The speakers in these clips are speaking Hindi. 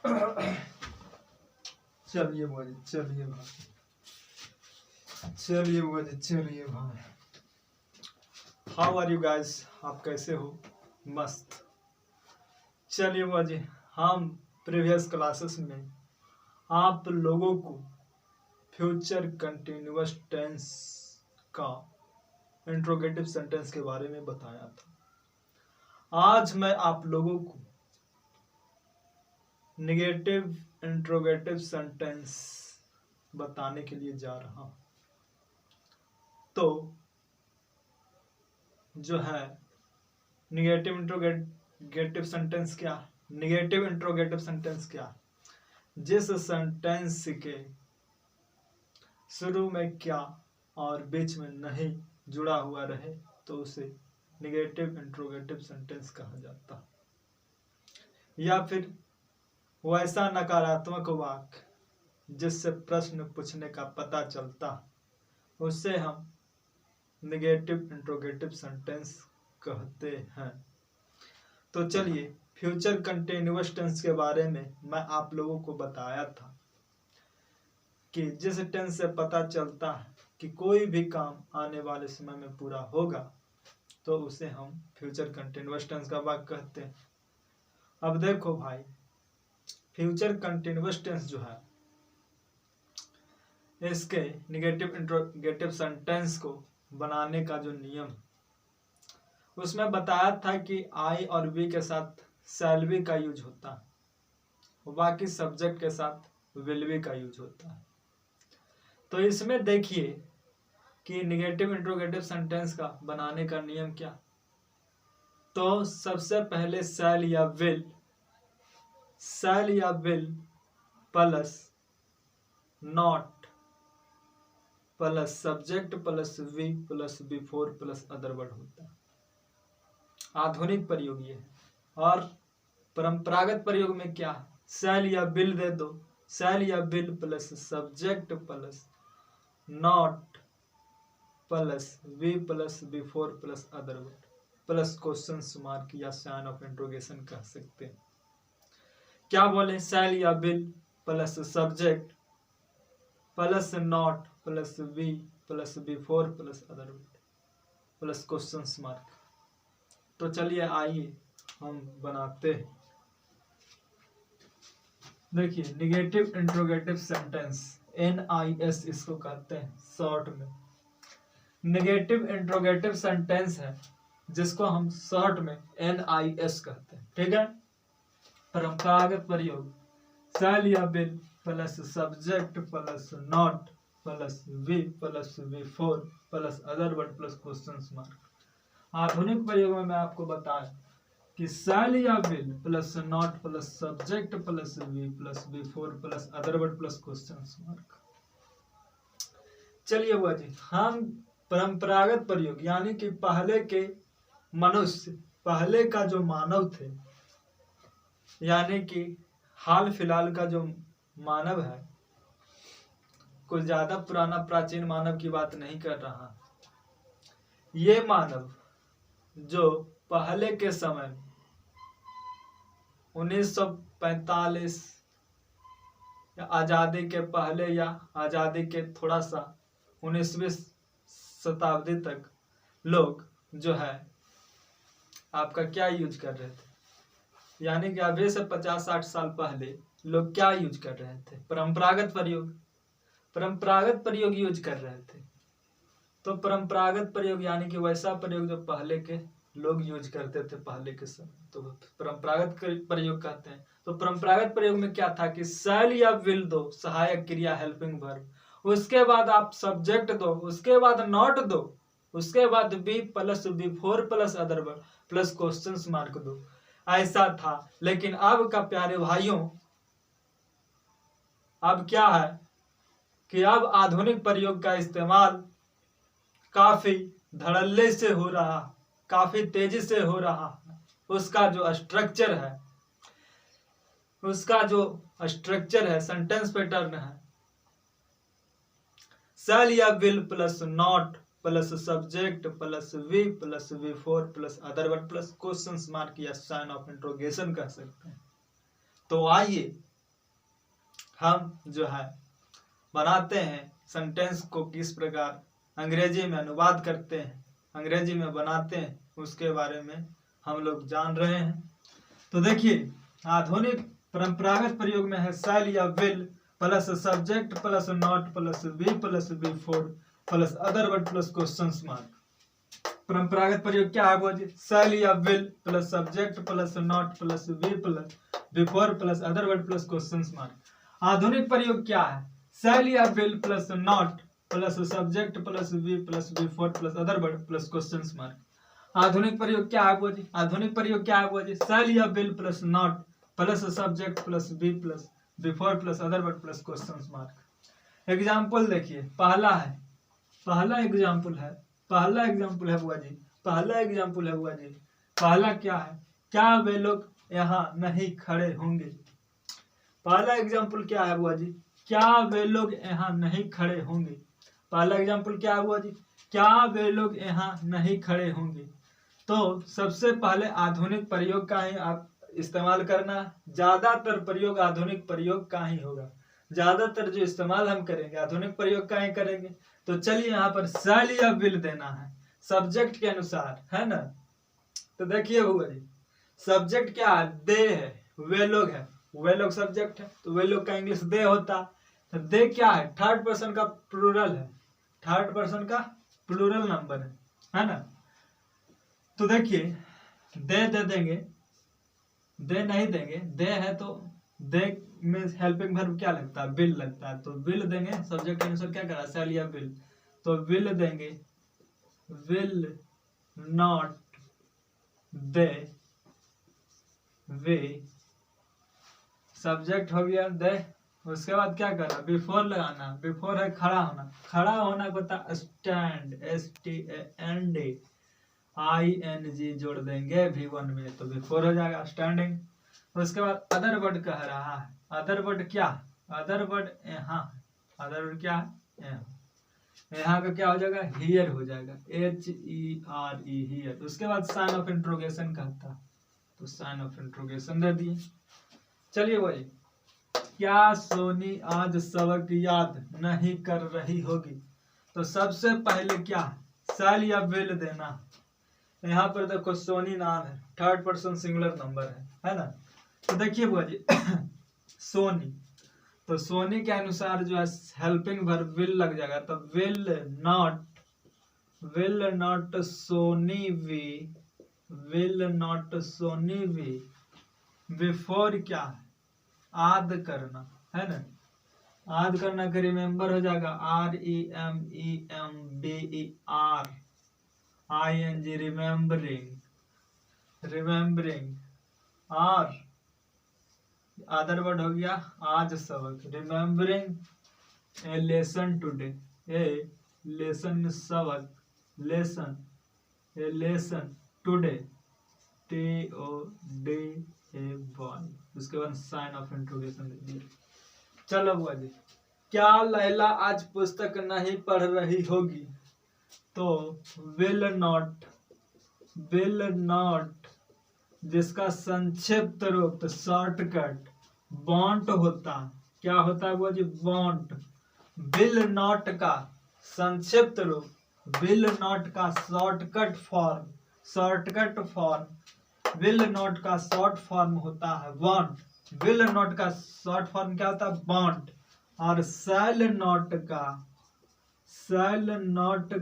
चलिए भाई, चलिए भाई। How are you guys? आप कैसे हो? मस्त। चलिए भाई, हम प्रीवियस क्लासेस में आप लोगों को फ्यूचर कंटिन्यूअस टेंस का इंट्रोगेटिव सेंटेंस के बारे में बताया था। आज मैं आप लोगों को नेगेटिव इंट्रोगेटिव सेंटेंस बताने के लिए जा रहा हूं। तो जो है नेगेटिव इंट्रोगेटिव सेंटेंस क्या? नेगेटिव इंट्रोगेटिव सेंटेंस क्या? जिस सेंटेंस के शुरू में क्या और बीच में नहीं जुड़ा हुआ रहे तो उसे नेगेटिव इंट्रोगेटिव सेंटेंस कहा जाता है। या फिर वैसा नकारात्मक वाक्य जिससे प्रश्न पूछने का पता चलता उसे हम नेगेटिव इंट्रोगेटिव सेंटेंस कहते हैं। तो चलिए, फ्यूचर कंटिन्यूअस टेंस के बारे में मैं आप लोगों को बताया था कि जिस टेंस से पता चलता है कि कोई भी काम आने वाले समय में पूरा होगा तो उसे हम फ्यूचर कंटिन्यूअस टेंस का वाक्य कहते हैं। अब देखो भाई, फ्यूचर कंटिन्यूअस टेंस जो है इसके नेगेटिव इंट्रोगेटिव सेंटेंस को बनाने का जो नियम उसमें बताया था कि आई और वी के साथ शैल बी का यूज होता है, बाकी सब्जेक्ट के साथ विल बी का यूज होता है। तो इसमें देखिए कि नेगेटिव इंट्रोगेटिव सेंटेंस का बनाने का नियम क्या। तो सबसे पहले शैल या will plus not plus subject plus be plus before plus other word होता है। आधुनिक प्रयोग ये है। और परंपरागत प्रयोग में क्या है? शैल या विल दे दो, शैल या will plus subject plus not plus be plus before plus other word plus question mark या साइन ऑफ इंट्रोगेशन कह सकते हैं। क्या बोले? शैल या will plus subject plus not plus be plus before plus other word plus question mark. तो चलिए आइए हम बनाते हैं। देखिए, नेगेटिव इंट्रोगेटिव सेंटेंस NIS इसको कहते हैं शॉर्ट में। नेगेटिव इंट्रोगेटिव सेंटेंस है जिसको हम शॉर्ट में NIS कहते हैं। ठीक है। परंपरागत प्रयोग शैल या will plus subject plus not plus be plus before plus other word plus question mark. आधुनिक प्रयोग में मैं आपको बताया कि शैल या will plus not plus subject plus be plus before plus other word plus question mark. चलिए बुआ जी, हम परंपरागत प्रयोग यानी कि पहले के मनुष्य, पहले का जो मानव थे, यानी कि हाल फिलहाल का जो मानव है, कुछ ज्यादा पुराना प्राचीन मानव की बात नहीं कर रहा। ये मानव जो पहले के समय 1945 या आजादी के पहले या आजादी के थोड़ा सा 19वीं शताब्दी तक लोग जो है आपका क्या यूज कर रहे थे, यानी कि अभी से 50-60 साल पहले लोग क्या यूज कर रहे थे? परंपरागत प्रयोग यूज कर रहे थे। तो परंपरागत प्रयोग यानी कि वैसा प्रयोग जो पहले के लोग यूज करते थे पहले के समय, तो परंपरागत प्रयोग कहते हैं। तो परंपरागत प्रयोग में क्या था कि शैल या विल दो, सहायक क्रिया हेल्पिंग वर्ब, उसके बाद आप सब्जेक्ट दो, उसके बाद नॉट दो, उसके बाद be plus before plus other word plus question mark दो। ऐसा था। लेकिन अब का प्यारे भाइयों, अब क्या है कि अब आधुनिक प्रयोग का इस्तेमाल काफी धड़ल्ले से हो रहा, काफी तेजी से हो रहा। उसका जो स्ट्रक्चर है, सेंटेंस पैटर्न है, शैल या will plus not plus subject plus be plus before plus other word plus question mark या साइन ऑफ इंट्रोगेशन कह सकते हैं। तो आइए हम जो है बनाते हैं सेंटेंस को किस प्रकार अंग्रेजी में अनुवाद करते हैं, अंग्रेजी में बनाते हैं, उसके बारे में हम लोग जान रहे हैं। तो देखिए आधुनिक परंपरागत प्रयोग में है शैल या will plus subject plus not plus be plus before plus other word plus question mark. परंपरागत प्रयोग क्या है वो जी? शैल या will plus subject plus not plus be plus before plus other word plus question mark. आधुनिक प्रयोग क्या है? शैल या will plus not plus subject plus be plus before plus other word plus question mark. आधुनिक प्रयोग क्या है वो जी? आधुनिक प्रयोग क्या है वो जी? शैल या will plus not plus subject plus be plus before plus other word plus question mark. Example देखिए, पहला एग्जाम्पल है बुआ जी, पहला एग्जाम्पल है बुआ जी। पहला क्या है? क्या वे लोग यहाँ नहीं खड़े होंगे? पहला एग्जाम्पल क्या है बुआ जी? क्या वे लोग यहाँ नहीं खड़े होंगे? पहला एग्जाम्पल क्या है बुआ जी? क्या वे लोग यहाँ नहीं खड़े होंगे? तो सबसे पहले आधुनिक प्रयोग का ही आप इस्तेमाल करना। ज्यादातर प्रयोग आधुनिक प्रयोग का ही होगा, ज्यादातर जो इस्तेमाल हम करेंगे आधुनिक प्रयोग का ही करेंगे। तो चलिए यहाँ पर शैल या विल देना है सब्जेक्ट के अनुसार, है ना। तो देखिए बुआ जी, सब्जेक्ट क्या है? दे है, वे लोग है, वे लोग सब्जेक्ट है, तो वे लोग का इंग्लिश दे होता। तो दे क्या है? थर्ड पर्सन का प्लूरल है, थर्ड पर्सन का प्लूरल नंबर है ना। तो देखिए दे देंगे, दे नहीं देंगे, दे है तो दे में हेल्पिंग वर्ब क्या लगता है? विल लगता है। तो विल देंगे, सब्जेक्ट के अनुसार क्या करा? शैल या विल। तो विल देंगे, will not they way, subject हो गया दे। उसके बाद क्या करना? बिफोर लगाना। बिफोर है खड़ा होना, खड़ा होना को होता स्टैंड, STAND, ING जोड़ देंगे V1 में, तो बिफोर हो जाएगा स्टैंडिंग। उसके बाद अदर वर्ड कह रहा है, अदर वर्ड क्या? अदर वर्ड यहाँ, अदर वर्ड क्या है? यहाँ का क्या हो जाएगा? हियर हो जाएगा, HERE, हियर। उसके बाद साइन ऑफ इंट्रोगेशन कहता, तो साइन ऑफ इंट्रोगेशन दे दिए। चलिए भाई, क्या सोनी आज सबक याद नहीं कर रही होगी? तो सबसे पहले क्या? शैल या विल देना। यहाँ पर देखो सोनी नाम है, थर्ड पर्सन सिंगुलर नंबर है ना। तो देखिए बुआ जी सोनी, तो सोनी के अनुसार जो है हेल्पिंग वर्ब विल लग जाएगा। तो will not Soni be, will not Soni be. Before क्या है? आद करना, है ना। आद करना का रिमेम्बर हो जाएगा REMEMBER, ING, रिमेम्बरिंग। और अदर वर्ड हो गया आज सबक, रिमेम्बरिंग ए लेसन टुडे, ए लेसन में सबक, लेसन, ए लेसन टुडे, TODAY। उसके बाद साइन ऑफ इंट्रोगेशन दे दिया। चलो बुआ जी, क्या लैला आज पुस्तक नहीं पढ़ रही होगी? तो विल नॉट जिसका संक्षिप्त रूप शॉर्टकट वॉन्ट होता, क्या होता है वो जी? वॉन्ट। विल नॉट का संक्षिप्त रूप, विल नॉट का शॉर्टकट फॉर्म, विल नॉट का शॉर्ट फॉर्म होता है वॉन्ट। विल नॉट का शॉर्ट फॉर्म क्या होता है? वॉन्ट। और शैल नॉट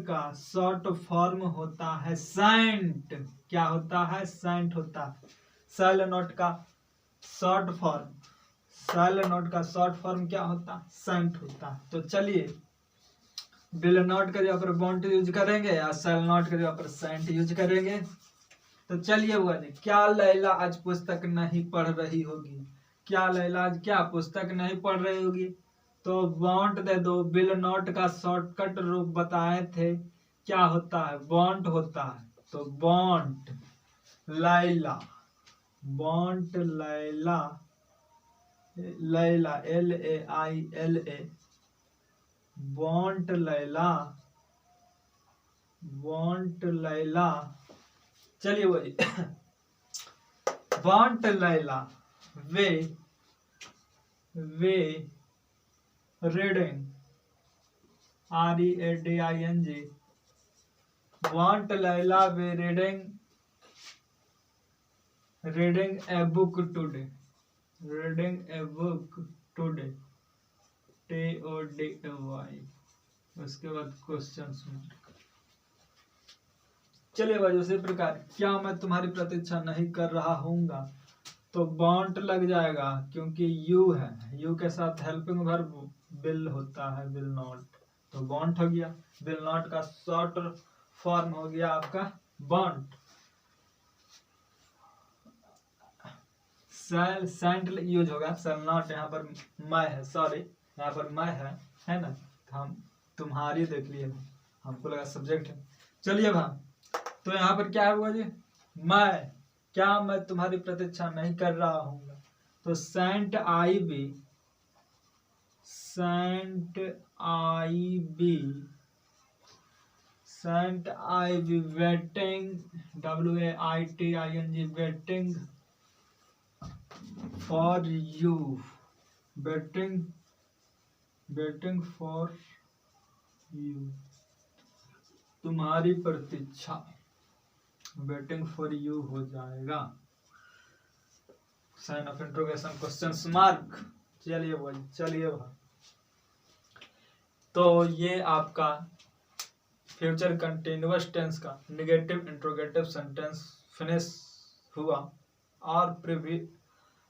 का शॉर्ट फॉर्म होता है सेंट। क्या होता है? सेंट होता है। शैल नॉट का शॉर्ट फॉर्म क्या होता? सेंट होता। तो चलिए विल नॉट के जगह पर वॉन्ट यूज करेंगे या शैल नॉट के जगह पर सेंट यूज करेंगे। तो चलिए बुआ जी, क्या लैला आज पुस्तक नहीं पढ़ रही होगी? क्या लैला आज क्या पुस्तक नहीं पढ़ रही होगी? तो वॉन्ट दे दो। विल नॉट का शॉर्टकट रूप बताए थे, क्या होता है? वॉन्ट होता है। तो want Laila, want Laila, Laila LAILA, want Laila, want Laila. चलिए वही want Laila way reading READING want Laila be reading a book today TODAY उसके बाद क्वेश्चन मार्क। चलिए भाई उसी प्रकार क्या मैं तुम्हारी प्रतीक्षा नहीं कर रहा हूँगा, तो वांट लग जाएगा क्योंकि यू है, यू के साथ हेल्पिंग वर्ब विल होता है, विल नॉट, तो वांट हो गया। विल नॉट का शॉर्ट फॉर्म हो गया आपका वांट। सेंट यूज होगा, शैल नॉट, यहाँ पर मैं है, सॉरी यहाँ पर मैं है ना, हम तुम्हारी देख लिए, हमको लगा सब्जेक्ट है। चलिए भाई तो यहाँ पर क्या हुआ जी, क्या मैं तुम्हारी प्रतीक्षा नहीं कर रहा हूँ, तो shan't I be waiting WAITING waiting for you, waiting for you, तुम्हारी प्रतीक्षा, वेटिंग फॉर यू हो जाएगा, sign of interrogation question mark. चलिए भाई तो ये आपका फ्यूचर कंटिन्यूअस टेंस का नेगेटिव इंट्रोगेटिव सेंटेंस फिनिश हुआ, और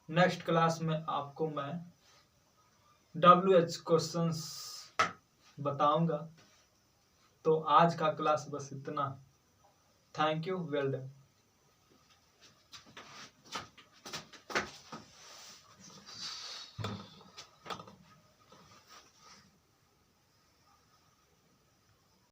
नेक्स्ट क्लास में आपको मैं WH क्वेश्चंस बताऊंगा। तो आज का क्लास बस इतना। Thank you, well done.